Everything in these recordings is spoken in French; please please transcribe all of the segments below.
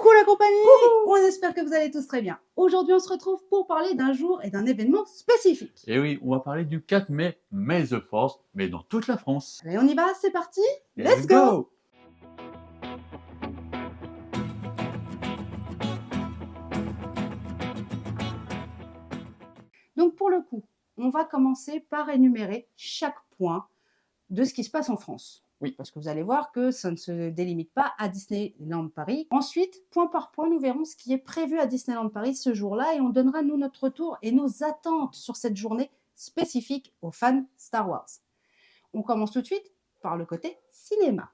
Coucou la compagnie. Coucou. On espère que vous allez tous très bien. Aujourd'hui, on se retrouve pour parler d'un jour et d'un événement spécifique. Et oui, on va parler du 4 mai, May the Force, mais dans toute la France. Allez, on y va, c'est parti. Let's go. Donc pour le coup, on va commencer par énumérer chaque point de ce qui se passe en France. Oui. Parce que vous allez voir que ça ne se délimite pas à Disneyland Paris. Ensuite, point par point, nous verrons ce qui est prévu à Disneyland Paris ce jour-là et on donnera nous notre retour et nos attentes sur cette journée spécifique aux fans Star Wars. On commence tout de suite par le côté cinéma.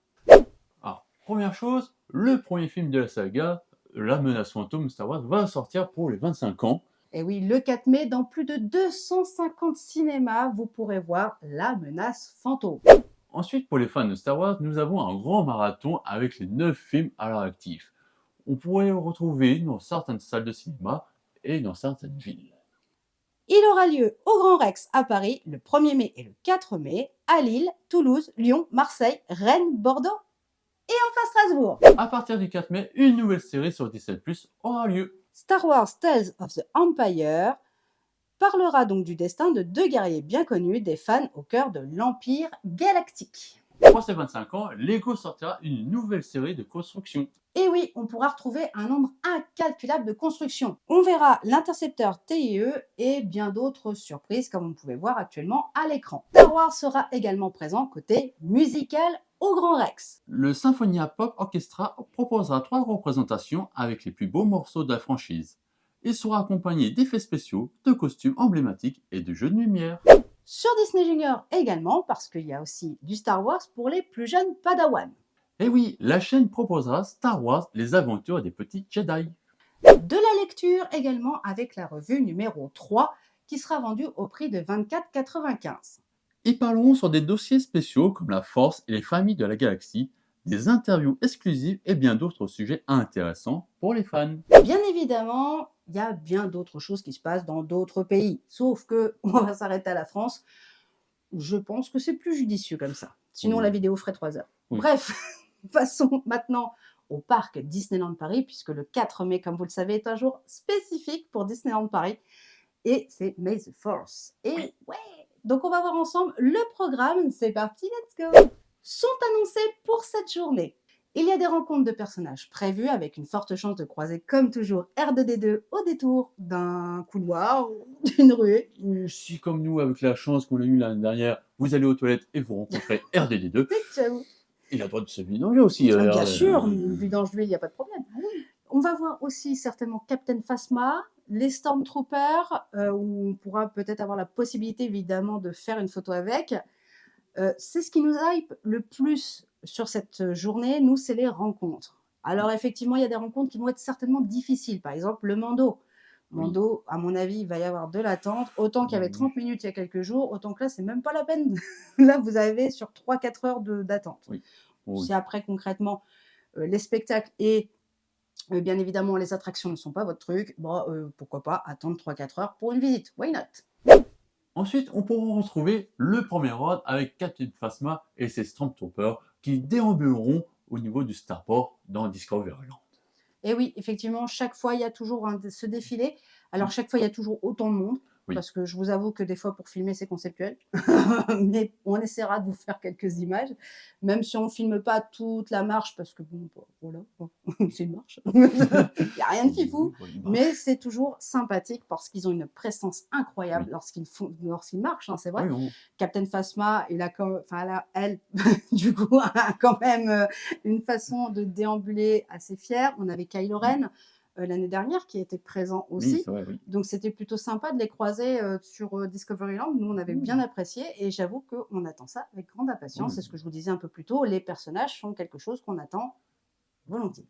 Alors, première chose, le premier film de la saga, La menace fantôme Star Wars, va sortir pour les 25 ans. Et oui, le 4 mai, dans plus de 250 cinémas, vous pourrez voir La menace fantôme. Ensuite, pour les fans de Star Wars, nous avons un grand marathon avec les 9 films à leur actif. On pourrait les retrouver dans certaines salles de cinéma et dans certaines villes. Il aura lieu au Grand Rex à Paris le 1er mai et le 4 mai, à Lille, Toulouse, Lyon, Marseille, Rennes, Bordeaux et enfin Strasbourg. À partir du 4 mai, une nouvelle série sur Disney+ aura lieu. Star Wars Tales of the Empire parlera donc du destin de deux guerriers bien connus des fans au cœur de l'Empire galactique. Pour ces 25 ans, Lego sortira une nouvelle série de construction. Et oui, on pourra retrouver un nombre incalculable de constructions. On verra l'intercepteur TIE et bien d'autres surprises comme vous pouvez voir actuellement à l'écran. Star Wars sera également présent côté musical au Grand Rex. Le Symphonia Pop Orchestra proposera 3 représentations avec les plus beaux morceaux de la franchise. Il sera accompagné d'effets spéciaux, de costumes emblématiques et de jeux de lumière. Sur Disney Junior également, parce qu'il y a aussi du Star Wars pour les plus jeunes Padawan. Et oui, la chaîne proposera Star Wars, les aventures des petits Jedi. De la lecture également avec la revue numéro 3 qui sera vendue au prix de 24,95 €. Ils parleront sur des dossiers spéciaux comme la Force et les familles de la galaxie, des interviews exclusives et bien d'autres sujets intéressants pour les fans. Bien évidemment, il y a bien d'autres choses qui se passent dans d'autres pays. Sauf que on va s'arrêter à la France. Je pense que c'est plus judicieux comme ça. Sinon, Oui. la vidéo ferait 3 heures. Oui. Bref, passons maintenant au parc Disneyland Paris, puisque le 4 mai, comme vous le savez, est un jour spécifique pour Disneyland Paris. Et c'est May the Force. Et Oui. ouais, donc on va voir ensemble le programme. C'est parti, let's go. Sont annoncés pour cette journée. Il y a des rencontres de personnages prévues avec une forte chance de croiser, comme toujours, R2D2 au détour d'un couloir ou d'une ruée. Ou si, comme nous, avec la chance qu'on a eue l'année dernière, vous allez aux toilettes et vous rencontrez RDD2, J'avoue. il a le droit de se vidanger aussi. Bien sûr, vu dans l'huile, il n'y a pas de problème. On va voir aussi certainement Captain Phasma, les Stormtroopers, où on pourra peut-être avoir la possibilité évidemment de faire une photo avec. C'est ce qui nous hype le plus sur cette journée, nous, c'est les rencontres. Alors effectivement, il y a des rencontres qui vont être certainement difficiles. Par exemple, le Mando. Mando, à mon avis, il va y avoir de l'attente. Autant qu'il y avait 30 minutes il y a quelques jours, autant que là, c'est même pas la peine. Là, vous avez sur 3-4 heures d'attente. Oui. Si après, concrètement, les spectacles et bien évidemment les attractions ne sont pas votre truc, bon, pourquoi pas attendre 3-4 heures pour une visite. Why not? Ensuite, on pourra retrouver le premier ordre avec Captain Phasma et ses Stormtroopers qui déambuleront au niveau du Starport dans Discoveryland. Et oui, effectivement, chaque fois, il y a toujours ce défilé. Alors, chaque fois, il y a toujours autant de monde. Oui. Parce que je vous avoue que des fois, pour filmer, c'est conceptuel. Mais on essaiera de vous faire quelques images. Même si on ne filme pas toute la marche, parce que bon, voilà, c'est une marche. Il n'y a rien de fifou. Mais c'est toujours sympathique parce qu'ils ont une présence incroyable lorsqu'ils marchent, hein, c'est vrai. Oui, Captain Phasma, elle, du coup, a quand même une façon de déambuler assez fière. On avait Kylo Ren l'année dernière qui était présent aussi. Oui, c'est vrai, oui. Donc c'était plutôt sympa de les croiser sur Discoveryland. Nous, on avait bien apprécié et j'avoue qu'on attend ça avec grande impatience. C'est ce que je vous disais un peu plus tôt. Les personnages sont quelque chose qu'on attend volontiers.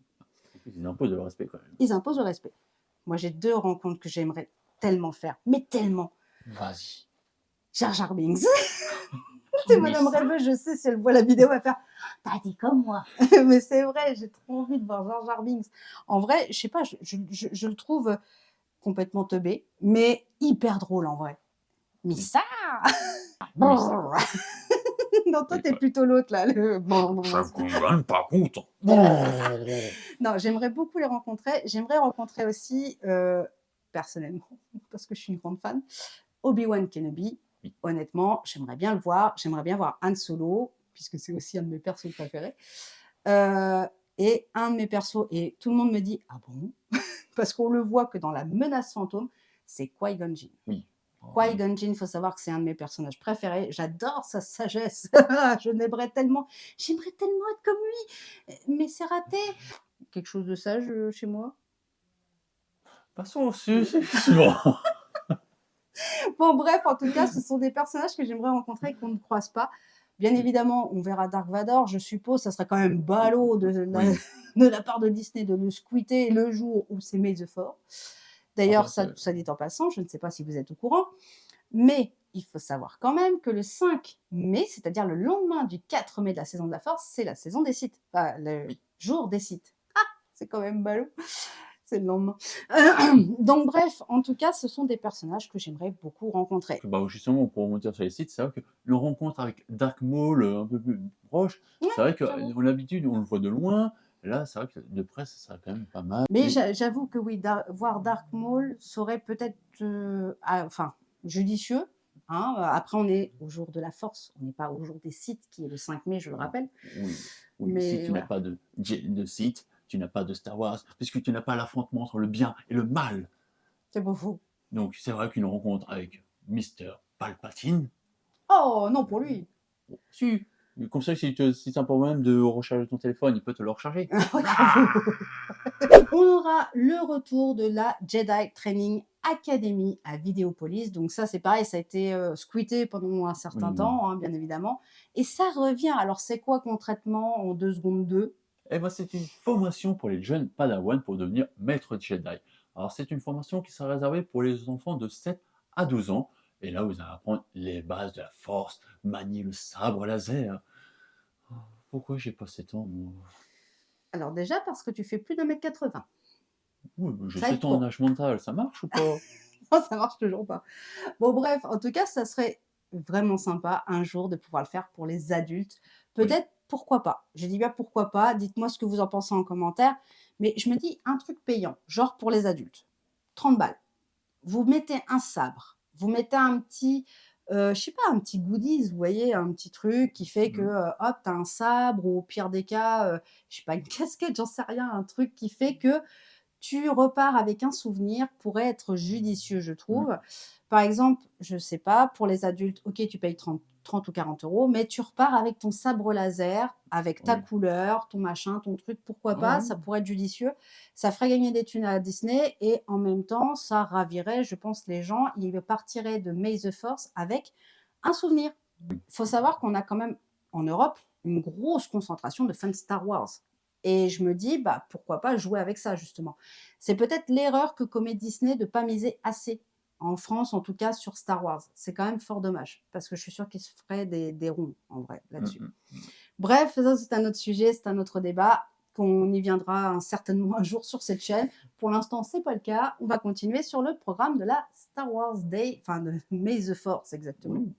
Ils imposent le respect quand même. Ils imposent le respect. Moi, j'ai 2 rencontres que j'aimerais tellement faire, mais tellement. Vas-y. Jar Jar Binks. C'est Madame Rêveuse, je sais, si elle voit la vidéo, elle va faire « T'as dit comme moi !» Mais c'est vrai, j'ai trop envie de voir Jar Jar Binks. En vrai, je sais pas, je le trouve complètement teubé, mais hyper drôle en vrai. Mais ça Non, toi, Oui, t'es ouais. plutôt l'autre, là. Ça vous rend pas compte. Non, j'aimerais beaucoup les rencontrer. J'aimerais rencontrer aussi, personnellement, parce que je suis une grande fan, Obi-Wan Kenobi. Oui. Honnêtement, j'aimerais bien le voir. J'aimerais bien voir Han Solo, puisque c'est aussi un de mes persos préférés. Et un de mes persos, et tout le monde me dit: «Ah bon?» Parce qu'on le voit que dans La Menace Fantôme, c'est Qui-Gon Jinn. Oui. Oh, oui. Qui-Gon Jinn, il faut savoir que c'est un de mes personnages préférés. J'adore sa sagesse. J'aimerais tellement être comme lui, mais c'est raté. Quelque chose de sage chez moi? Passons au sujet suivant. Bon, bref, en tout cas, ce sont des personnages que j'aimerais rencontrer et qu'on ne croise pas. Bien Oui. évidemment, on verra Dark Vador. Je suppose, ça serait quand même ballot Oui. de la part de Disney de le squitter le jour où c'est May the 4th. D'ailleurs, Enfin, ça dit en passant, je ne sais pas si vous êtes au courant, mais il faut savoir quand même que le 5 mai, c'est-à-dire le lendemain du 4 mai de la saison de la Force, c'est la saison des Sith, enfin, le oui. jour des Sith. Ah, c'est quand même ballot. C'est le lendemain. Donc bref, en tout cas, ce sont des personnages que j'aimerais beaucoup rencontrer. Bah, justement, pour remonter sur les sites, c'est vrai que le rencontre avec Dark Maul un peu plus proche, Ouais, c'est vrai j'avoue. qu'on a l'habitude, on le voit de loin. Là, c'est vrai que de près, ça serait quand même pas mal. Mais j'avoue que oui, voir Dark Maul serait peut-être enfin, judicieux. Hein. Après, on est au jour de la Force, on n'est pas au jour des Sith, qui est le 5 mai, je le rappelle. Oui, oui. Si Mais tu n'as voilà, pas de Sith, tu n'as pas de Star Wars, puisque tu n'as pas l'affrontement entre le bien et le mal. c'est beau fou. Donc, c'est vrai qu'une rencontre avec Mister Palpatine, Oh non, pour lui. bon, si, comme ça, si tu as un problème de recharger ton téléphone, il peut te le recharger. On aura le retour de la Jedi Training Academy à Vidéopolis. Donc ça, c'est pareil, ça a été squitté pendant un certain Oui. temps, hein, bien évidemment. Et ça revient. Alors, c'est quoi concrètement en 2 secondes 2? Eh ben, c'est une formation pour les jeunes Padawan pour devenir maître Jedi. Alors, c'est une formation qui sera réservée pour les enfants de 7 à 12 ans. Et là, vous allez apprendre les bases de la force, manier le sabre laser. Oh, pourquoi j'ai pas 7 ans, moi? Alors déjà, parce que tu fais plus d'1,80 m. Oui, j'ai Ça aide 7 ans en pas. âge mental, ça marche ou pas? Non, ça marche toujours pas. Bon, bref, en tout cas, ça serait vraiment sympa un jour de pouvoir le faire pour les adultes. Oui. Peut-être, pourquoi pas. Je dis bien pourquoi pas. Dites-moi ce que vous en pensez en commentaire. Mais je me dis un truc payant, genre pour les adultes. 30 balles. Vous mettez un sabre. Vous mettez un petit, je sais pas, un petit goodies, vous voyez, un petit truc qui fait que, Mhm. hop, tu as un sabre ou au pire des cas, je sais pas, une casquette, j'en sais rien, un truc qui fait que tu repars avec un souvenir pourrait être judicieux, je Mhm. trouve. Par exemple, je sais pas, pour les adultes, OK, tu payes 30 ou 40 €, mais tu repars avec ton sabre laser, avec ta Oui. couleur, ton machin, ton truc, pourquoi Ah pas? oui. Ça pourrait être judicieux. Ça ferait gagner des thunes à Disney et en même temps, ça ravirait, je pense, les gens. Ils partiraient de May the Force avec un souvenir. Il faut savoir qu'on a quand même, en Europe, une grosse concentration de fans Star Wars. Et je me dis, bah, pourquoi pas jouer avec ça, justement. C'est peut-être l'erreur que commet Disney de ne pas miser assez, en France en tout cas, sur Star Wars. C'est quand même fort dommage, parce que je suis sûre qu'ils se feraient des ronds, en vrai, là-dessus. Mhm. Bref, ça c'est un autre sujet, c'est un autre débat, qu'on y viendra certainement un jour sur cette chaîne. Pour l'instant, c'est pas le cas. On va continuer sur le programme de la Star Wars Day, enfin de May the Force exactement. Oui.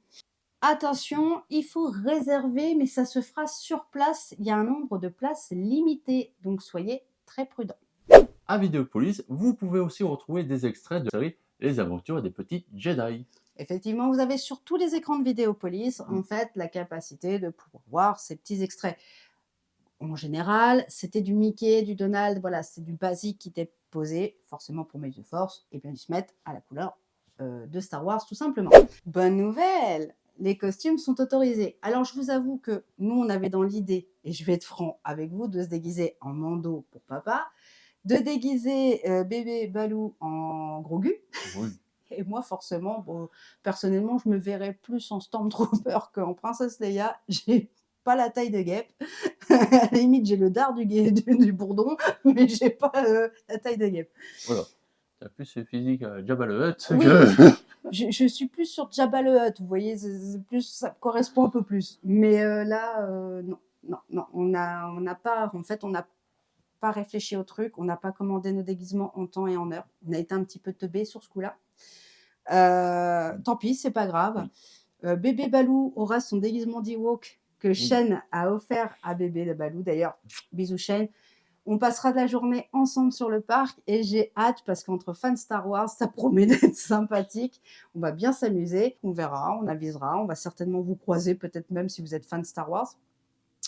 Attention, il faut réserver, mais ça se fera sur place. Il y a un nombre de places limité, donc soyez très prudents. À Vidéopolis, vous pouvez aussi retrouver des extraits de la série Les Aventures des Petits Jedi. Effectivement, vous avez sur tous les écrans de Vidéopolis, Mm. en fait, la capacité de pouvoir voir ces petits extraits. En général, c'était du Mickey, du Donald, voilà, c'est du basique qui était posé, forcément pour May the Force, et bien ils se mettent à la couleur de Star Wars, tout simplement. Bonne nouvelle, les costumes sont autorisés. Alors, je vous avoue que nous, on avait dans l'idée, et je vais être franc avec vous, de se déguiser en Mando pour papa, de déguiser bébé Balou en Grogu. Oui. Et moi, forcément, bon, personnellement, je me verrais plus en Stormtrooper qu'en Princesse Leia. J'ai pas la taille de guêpe. À la limite, j'ai le dard du bourdon, mais j'ai pas la taille de guêpe. Voilà. T'as plus ce physique à Jabba le Hutt Oui, que... je suis plus sur Jabba le Hutt, vous voyez, plus, ça me correspond un peu plus. Mais là, non, non, non, on n'a pas, en fait, on n'a pas réfléchi au truc, on n'a pas commandé nos déguisements en temps et en heure. On a été un petit peu teubés sur ce coup-là. Tant pis, c'est pas grave. Oui. Bébé Balou aura son déguisement d'Ewok que Oui. Shane a offert à bébé Balou. D'ailleurs, bisous Shane. On passera de la journée ensemble sur le parc et j'ai hâte parce qu'entre fans Star Wars, ça promet d'être sympathique. On va bien s'amuser, on verra, on avisera, on va certainement vous croiser, peut-être même si vous êtes fan Star Wars.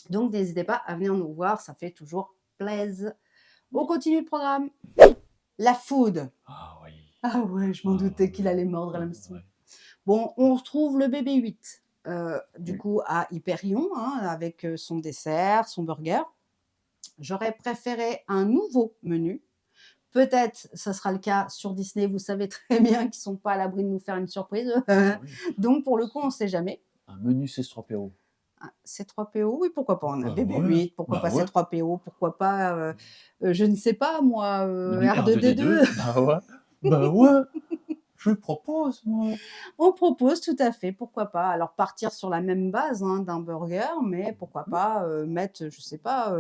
Donc n'hésitez pas à venir nous voir, ça fait toujours plaisir. On continue le programme. La food. Ah oui. Ah ouais, je m'en doutais qu'il allait mordre la leçon. Ouais. Bon, on retrouve le bébé 8, du Oui. coup à Hyperion, hein, avec son dessert, son burger. J'aurais préféré un nouveau menu. Peut-être, ça sera le cas sur Disney. Vous savez très bien qu'ils ne sont pas à l'abri de nous faire une surprise. Ah oui. Donc, pour le coup, on ne sait jamais. Un menu C3PO. C3PO, oui, pourquoi pas. On a Bah bébé ouais, 8, pourquoi bah pas ouais. C3PO, pourquoi pas, je ne sais pas moi, Du R2D2. Bah ouais. Bah ouais. Je propose, moi. On propose tout à fait, pourquoi pas. Alors partir sur la même base hein, d'un burger, mais pourquoi pas mettre, je sais pas,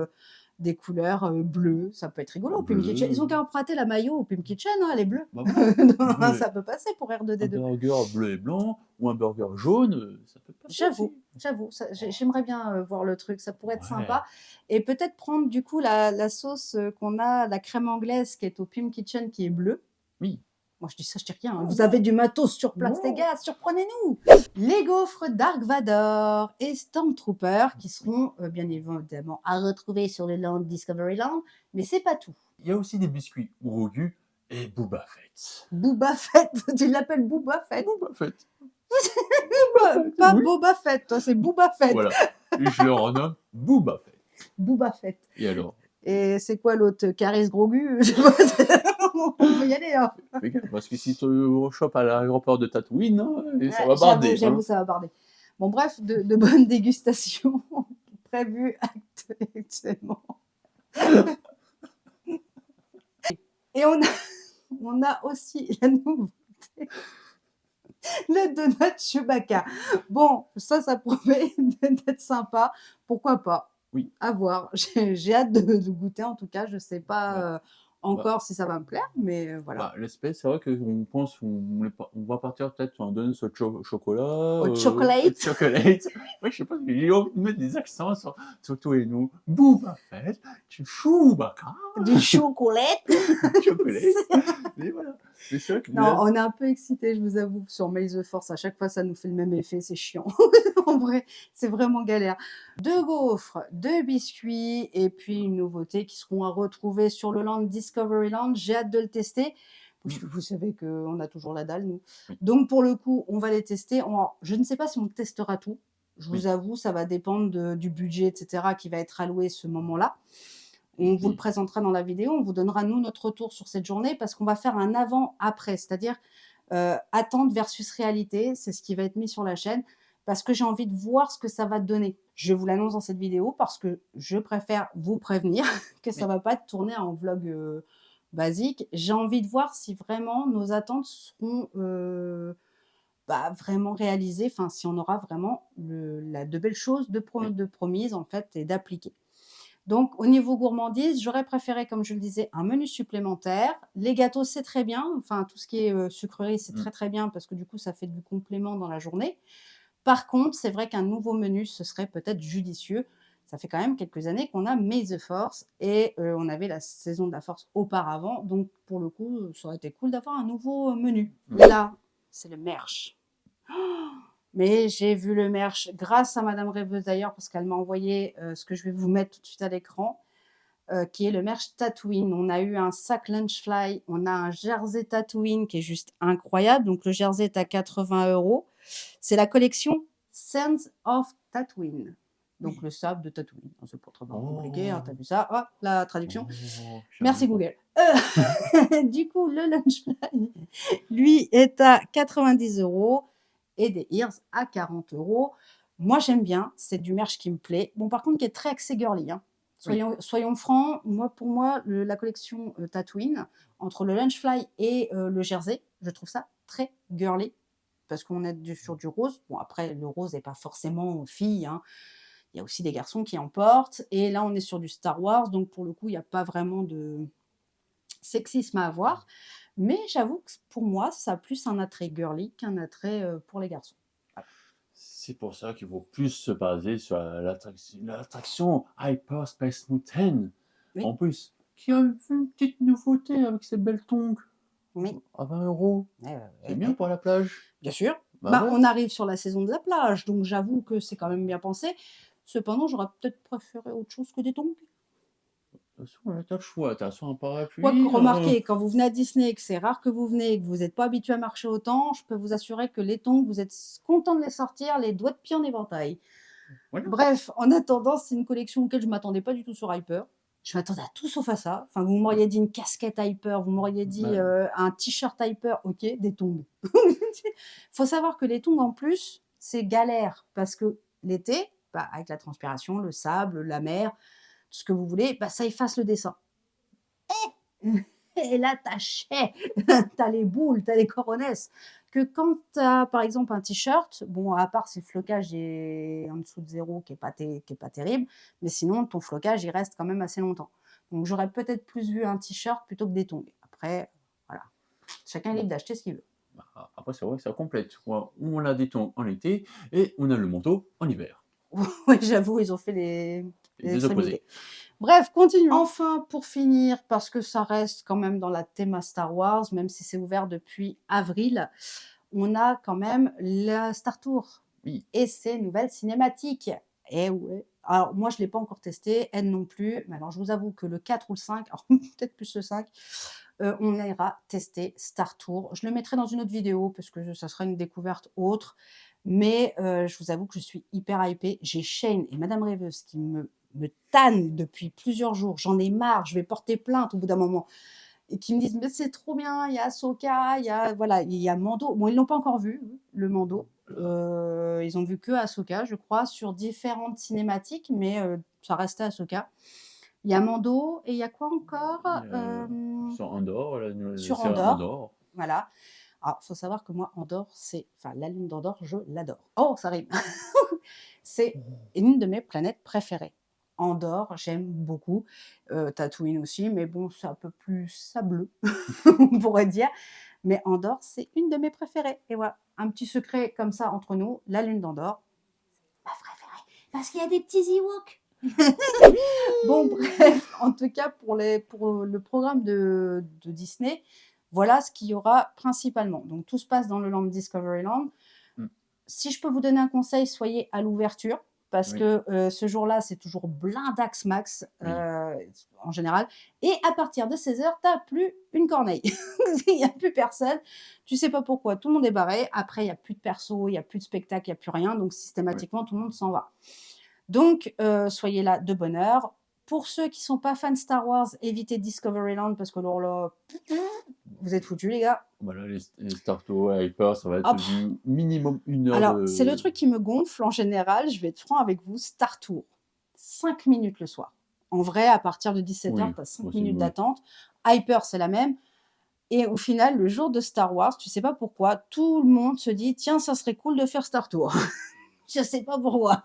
des couleurs bleues, ça peut être rigolo au Pim Kitchen. Ils ont qu'à emprunter la maillot au Pim Kitchen, hein, elle est bleue. Bah voilà. Bleu. Ça peut passer pour Un R2D2. burger bleu et blanc ou un burger jaune, ça peut passer J'avoue, aussi. j'avoue, j'aimerais bien voir le truc, ça pourrait être Ouais. sympa. Et peut-être prendre du coup la sauce qu'on a, la crème anglaise qui est au Pim Kitchen qui est bleue. Oui. Moi, je dis ça, je dis rien. Vous avez du matos sur place, les gars, surprenez-nous. Les gaufres Dark Vador et Stormtrooper qui seront bien évidemment à retrouver sur le Land Discoveryland, mais c'est pas tout. Il y a aussi des biscuits Grogu et Boba Fett. Boba Fett, tu l'appelles Boba Fett. Boba Fett. Pas oui. Boba Fett, toi, c'est Boba Fett. Voilà. Et je le renomme Boba Fett. Boba Fett. Et alors? Et c'est quoi l'autre? Caris Grogu? Je sais pas. On peut y aller. Hein. Fais gaffe, parce que si tu chopes à l'aéroport de Tatooine, hein, et ça va J'avoue, barder. j'avoue, Hein. ça va barder. Bon, bref, de bonnes dégustations prévues actuellement. Et on a aussi la nouveauté, le donut Chewbacca. Bon, ça promet d'être sympa. Pourquoi pas? Oui. À voir. J'ai hâte de goûter, en tout cas. Je ne sais pas Ouais. encore si ça va me plaire, mais voilà. Bah, l'espèce, c'est vrai qu'on pense qu'on va partir peut-être sur un donut au chocolat. Au chocolate. Chocolate. Ouais, je sais pas, j'ai envie de mettre des accents sur tous les noms. Boba Fett, Chewbacca. Du chocolat. Du chocolat. Et voilà. Mais c'est vrai que Non, on est un peu excités, je vous avoue, sur May the Force. À chaque fois, ça nous fait le même effet, c'est chiant. En vrai, c'est vraiment galère. 2 gaufres, 2 biscuits et puis une nouveauté qui seront à retrouver sur le Land Discoveryland. J'ai hâte de le tester. Vous savez qu'on a toujours la dalle, nous. Oui. Donc, pour le coup, on va les tester. Je ne sais pas si on testera tout. Je vous Oui. avoue, ça va dépendre du budget, etc., qui va être alloué ce moment-là. On vous le présentera dans la vidéo, on vous donnera, nous, notre retour sur cette journée parce qu'on va faire un avant-après, c'est-à-dire attente versus réalité, c'est ce qui va être mis sur la chaîne parce que j'ai envie de voir ce que ça va donner. Je vous l'annonce dans cette vidéo parce que je préfère vous prévenir que ça ne va pas être tourné en vlog basique. J'ai envie de voir si vraiment nos attentes seront vraiment réalisées, enfin si on aura vraiment de belles choses de promises en fait et d'appliquer. Donc, au niveau gourmandise, j'aurais préféré, comme je le disais, un menu supplémentaire. Les gâteaux, c'est très bien. Enfin, tout ce qui est sucrerie, c'est très, très bien parce que du coup, ça fait du complément dans la journée. Par contre, c'est vrai qu'un nouveau menu, ce serait peut-être judicieux. Ça fait quand même quelques années qu'on a May the Force et on avait la saison de la Force auparavant. Donc, pour le coup, ça aurait été cool d'avoir un nouveau menu. Là, c'est le merch. Mais j'ai vu le merch grâce à Madame Rêveuse d'ailleurs, parce qu'elle m'a envoyé ce que je vais vous mettre tout de suite à l'écran, qui est le merch Tatooine. On a eu un sac Lunchfly, on a un jersey Tatooine qui est juste incroyable. Donc le jersey est à 80 €. C'est la collection Sands of Tatooine. Donc le sable de Tatooine. C'est pas trop compliqué, hein, t'as vu ça? Hop, la traduction. Merci Google. Du coup, le Lunchfly, lui, est à 90 € et des ears à 40 €. Moi, j'aime bien, c'est du merch qui me plaît. Bon, par contre, qui est très axé girly. Hein. Soyons francs, pour moi, la collection Tatooine, entre le Lunchfly et le jersey, je trouve ça très girly, parce qu'on est sur du rose. Bon, après, le rose n'est pas forcément fille, hein. Il y a aussi des garçons qui en portent. Et là, on est sur du Star Wars, donc pour le coup, il n'y a pas vraiment de sexisme à avoir. Mais j'avoue que pour moi, ça a plus un attrait girly qu'un attrait pour les garçons. Voilà. C'est pour ça qu'il faut plus se baser sur l'attraction Hyperspace Mountain. Oui, En plus, qui a une petite nouveauté avec ses belles tongs oui. à 20 €. Ouais, ouais, C'est ouais, bien ouais. pour la plage. Bien sûr. Bah Bah, ouais, on arrive sur la saison de la plage, donc j'avoue que c'est quand même bien pensé. Cependant, j'aurais peut-être préféré autre chose que des tongs. de toute façon, là, t'as le choix. T'as soit un Quoique, parapluie, remarquez, quand vous venez à Disney et que c'est rare que vous venez et que vous n'êtes pas habitué à marcher autant, je peux vous assurer que les tongs, vous êtes content de les sortir, les doigts de pied en éventail. voilà. Bref, en attendant, c'est une collection auquel je ne m'attendais pas du tout sur Hyper. Je m'attendais à tout sauf à ça. Enfin, vous m'auriez dit une casquette Hyper, vous m'auriez dit Bah, un t-shirt Hyper, ok, des tongs. Faut savoir que les tongs, en plus, c'est galère parce que l'été, bah, avec la transpiration, le sable, la mer, tout ce que vous voulez, bah, ça efface le dessin. Et là, t'as chais, t'as les boules, t'as les coronesses. Que quand t'as, par exemple, un t-shirt, bon, à part si le flocage est en dessous de zéro, qui est pas terrible, mais sinon, ton flocage, il reste quand même assez longtemps. Donc, j'aurais peut-être plus vu un t-shirt plutôt que des tongs. Après, voilà, chacun est libre bon. d'acheter ce qu'il veut. Après, c'est vrai que ça complète. On a des tongs en été et on a le manteau en hiver. Oui, j'avoue, ils ont fait Les les deux opposés. extrémités. Bref, continuons. Enfin, pour finir, parce que ça reste quand même dans la théma Star Wars, même si c'est ouvert depuis avril, on a quand même la Star Tour Oui. et ses nouvelles cinématiques. Et ouais. Alors, moi, je ne l'ai pas encore testé, elle non plus. Mais alors, je vous avoue que le 4 ou le 5, alors peut-être plus le 5, on ira tester Star Tour. Je le mettrai dans une autre vidéo parce que ça sera une découverte autre. Mais je vous avoue que je suis hyper hypée. J'ai Shane et Madame Rêveuse qui me tannent depuis plusieurs jours. J'en ai marre, je vais porter plainte au bout d'un moment. Et qui me disent: «Mais c'est trop bien, il y a Ahsoka, il y a voilà, il y a Mando». Bon, ils l'ont pas encore vu, le Mando. Ils ont vu que Ahsoka, je crois, sur différentes cinématiques, mais ça restait Ahsoka. Il y a Mando et il y a quoi encore? Sur Andorre, la Sur série Andorre, Andorre. voilà. Alors, il faut savoir que moi, Andorre, c'est enfin, la lune d'Andorre, je l'adore. Oh, ça rime! C'est une de mes planètes préférées. Andorre, j'aime beaucoup. Tatooine aussi, mais bon, c'est un peu plus sableux, on pourrait dire. Mais Andorre, c'est une de mes préférées. Et voilà, un petit secret comme ça entre nous, la lune d'Andorre, ma préférée. Parce qu'il y a des petits Ewoks. Bon, bref, en tout cas, pour le programme de Disney, voilà ce qu'il y aura principalement. Donc, tout se passe dans le Land Discoveryland. Mm. Si je peux vous donner un conseil, soyez à l'ouverture. Parce Oui, que ce jour-là, c'est toujours blindax max oui. en général. Et à partir de 16h, tu n'as plus une corneille. Il n'y a plus personne. Tu sais pas pourquoi. Tout le monde est barré. Après, il n'y a plus de perso, il n'y a plus de spectacle, il n'y a plus rien. Donc, Ouais. systématiquement, tout le monde s'en va. Donc, soyez là de bonne heure. Pour ceux qui sont pas fans de Star Wars, évitez Discoveryland parce que alors là, vous êtes foutus, les gars. Voilà, les Star Tours, Hyper, ça va Ah, être du minimum 1 heure alors, c'est le de. truc qui me gonfle en général. Je vais être franc avec vous. Star Tour, 5 minutes le soir. En vrai, à partir de 17h, Oui, tu as 5 aussi, minutes oui. d'attente. Hyper, c'est la même. Et au final, le jour de Star Wars, tu sais pas pourquoi, tout le monde se dit tiens, ça serait cool de faire Star Tour. Je sais pas pourquoi.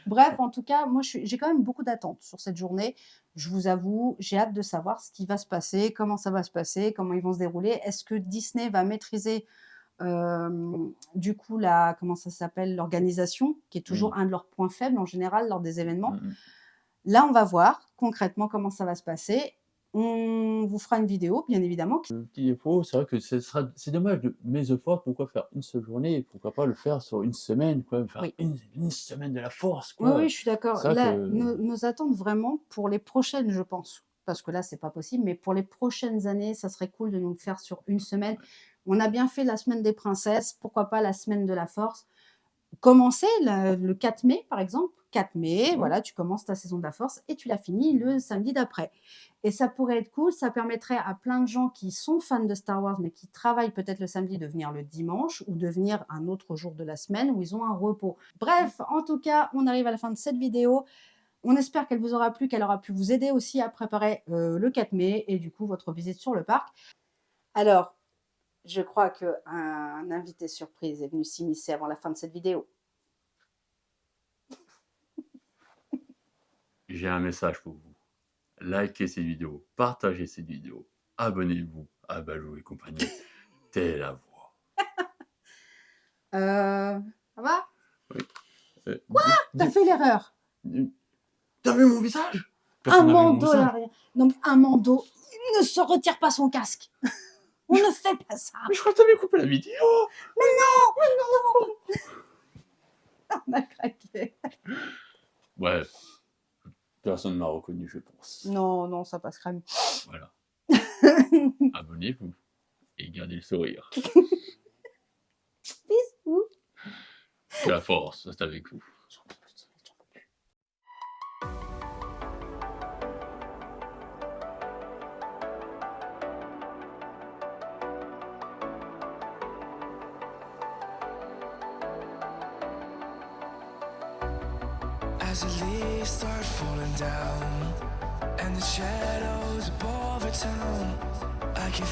Bref, en tout cas, moi, j'ai quand même beaucoup d'attentes sur cette journée. Je vous avoue, j'ai hâte de savoir ce qui va se passer, comment ça va se passer, comment ils vont se dérouler. Est-ce que Disney va maîtriser, du coup, comment ça s'appelle, l'organisation, qui est toujours Oui. un de leurs points faibles en général lors des événements. Mm, Là, on va voir concrètement comment ça va se passer. On vous fera une vidéo, bien évidemment. Le petit défaut, c'est vrai que c'est dommage de mes efforts, pourquoi faire une seule journée? Pourquoi pas le faire sur une semaine, quoi? Faire Oui. une semaine de la force, Oui, oui, quoi. je suis d'accord. C'est vrai Là, que nos attentes vraiment pour les prochaines, je pense, parce que là, c'est pas possible, mais pour les prochaines années, ça serait cool de nous le faire sur une semaine. On a bien fait la semaine des princesses, pourquoi pas la semaine de la force? Commencer le 4 mai, par exemple. 4 mai, ouais, voilà, tu commences ta saison de la force et tu la finis le samedi d'après. Et ça pourrait être cool, ça permettrait à plein de gens qui sont fans de Star Wars, mais qui travaillent peut-être le samedi, de venir le dimanche ou de venir un autre jour de la semaine où ils ont un repos. Bref, en tout cas, on arrive à la fin de cette vidéo. On espère qu'elle vous aura plu, qu'elle aura pu vous aider aussi à préparer le 4 mai et du coup votre visite sur le parc. Alors, je crois qu'un invité surprise est venu s'immiscer avant la fin de cette vidéo. j'ai un message pour vous. Likez cette vidéo, partagez cette vidéo, abonnez-vous à Balou et compagnie. Telle la voix. Euh, Ça va? Quoi? T'as fait l'erreur. T'as vu mon visage? Un Personne n'a vu mon mando, visage. là, rien. Non, mais un mando, il ne se retire pas son casque. On ne fait pas ça. Mais je crois que t'avais coupé la vidéo. On a craqué. Ouais, personne ne m'a reconnu, je pense. Non, non, ça passe crème. Voilà. Abonnez-vous et gardez le sourire. Bisous. Que la force reste avec vous. As the leaves start falling down and the shadows above the town, I can